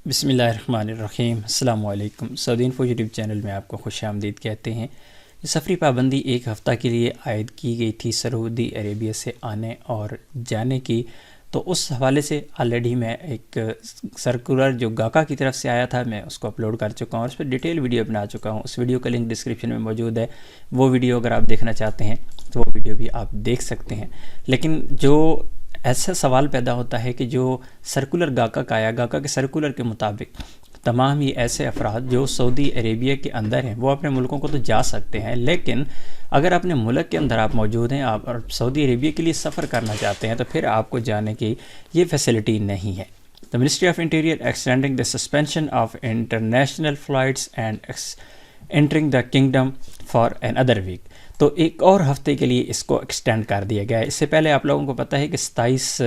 بسم اللہ الرحمن الرحیم۔ السلام علیکم۔ سعودی انفو یوٹیوب چینل میں آپ کو خوش آمدید کہتے ہیں۔ سفری پابندی ایک ہفتہ کے لیے عائد کی گئی تھی سعودی عربیہ سے آنے اور جانے کی، تو اس حوالے سے آلریڈی میں ایک سرکولر جو گاکا کی طرف سے آیا تھا میں اس کو اپلوڈ کر چکا ہوں اور اس پہ ڈیٹیل ویڈیو بنا چکا ہوں۔ اس ویڈیو کا لنک ڈسکرپشن میں موجود ہے، وہ ویڈیو اگر آپ دیکھنا چاہتے ہیں تو وہ ویڈیو بھی آپ دیکھ سکتے ہیں۔ لیکن جو ایسا سوال پیدا ہوتا ہے کہ جو سرکولر گاکا کا آیا، گاکا کے سرکولر کے مطابق تمام ہی ایسے افراد جو سعودی عربیہ کے اندر ہیں وہ اپنے ملکوں کو تو جا سکتے ہیں، لیکن اگر اپنے ملک کے اندر آپ موجود ہیں، آپ سعودی عربیہ کے لیے سفر کرنا چاہتے ہیں تو پھر آپ کو جانے کی یہ فیسلٹی نہیں ہے۔ The Ministry of Interior extending the suspension of international flights and entering the kingdom for another week۔ تو ایک اور ہفتے کے لیے اس کو ایکسٹینڈ کر دیا گیا ہے۔ اس سے پہلے آپ لوگوں کو پتہ ہے کہ 27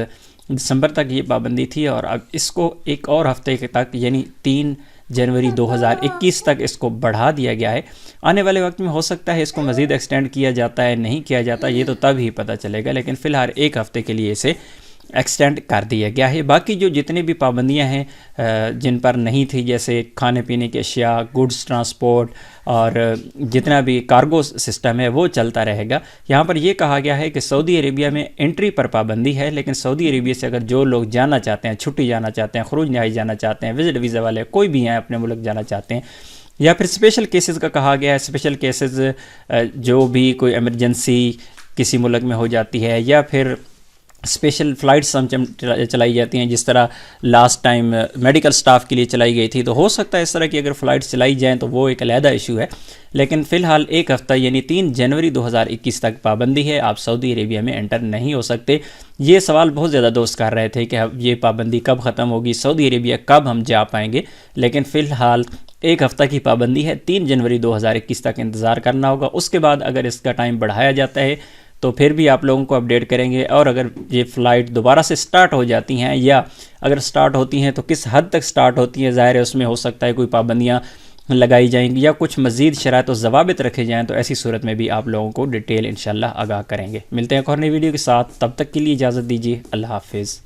دسمبر تک یہ پابندی تھی، اور اب اس کو ایک اور ہفتے تک یعنی 3 جنوری 2021 تک اس کو بڑھا دیا گیا ہے۔ آنے والے وقت میں ہو سکتا ہے اس کو مزید ایکسٹینڈ کیا جاتا ہے، نہیں کیا جاتا، یہ تو تب ہی پتہ چلے گا، لیکن فی الحال ایک ہفتے کے لیے اسے ایکسٹینڈ کر دیا گیا ہے۔ باقی جو جتنے بھی پابندیاں ہیں جن پر نہیں تھی، جیسے کھانے پینے کی اشیاء، گڈز ٹرانسپورٹ اور جتنا بھی کارگو سسٹم ہے وہ چلتا رہے گا۔ یہاں پر یہ کہا گیا ہے کہ سعودی عربیہ میں انٹری پر پابندی ہے، لیکن سعودی عربیہ سے اگر جو لوگ جانا چاہتے ہیں، چھٹی جانا چاہتے ہیں، خروج نہائی جانا چاہتے ہیں، وزٹ ویزا والے کوئی بھی ہیں اپنے ملک جانا چاہتے ہیں، یا پھر اسپیشل کیسز کا کہا گیا ہے، اسپیشل کیسز جو بھی کوئی ایمرجنسی کسی ملک میں ہو جاتی ہے، یا پھر اسپیشل فلائٹس چلائی جاتی ہیں، جس طرح لاسٹ ٹائم میڈیکل سٹاف کے لیے چلائی گئی تھی، تو ہو سکتا ہے اس طرح کی اگر فلائٹس چلائی جائیں تو وہ ایک علیحدہ ایشو ہے، لیکن فی الحال ایک ہفتہ یعنی 3 جنوری 2021 تک پابندی ہے، آپ سعودی عربیہ میں انٹر نہیں ہو سکتے۔ یہ سوال بہت زیادہ دوست کر رہے تھے کہ یہ پابندی کب ختم ہوگی، سعودی عربیہ کب ہم جا پائیں گے، لیکن فی الحال ایک ہفتہ کی پابندی ہے، 3 جنوری 2021 تک انتظار کرنا ہوگا۔ اس کے بعد اگر اس کا ٹائم بڑھایا جاتا ہے تو پھر بھی آپ لوگوں کو اپڈیٹ کریں گے، اور اگر یہ فلائٹ دوبارہ سے سٹارٹ ہو جاتی ہیں، یا اگر سٹارٹ ہوتی ہیں تو کس حد تک سٹارٹ ہوتی ہیں، ظاہر ہے اس میں ہو سکتا ہے کوئی پابندیاں لگائی جائیں گی یا کچھ مزید شرائط و ضوابط رکھے جائیں، تو ایسی صورت میں بھی آپ لوگوں کو ڈیٹیل انشاءاللہ آگاہ کریں گے۔ ملتے ہیں ایک اور نئی ویڈیو کے ساتھ، تب تک کے لیے اجازت دیجیے، اللہ حافظ۔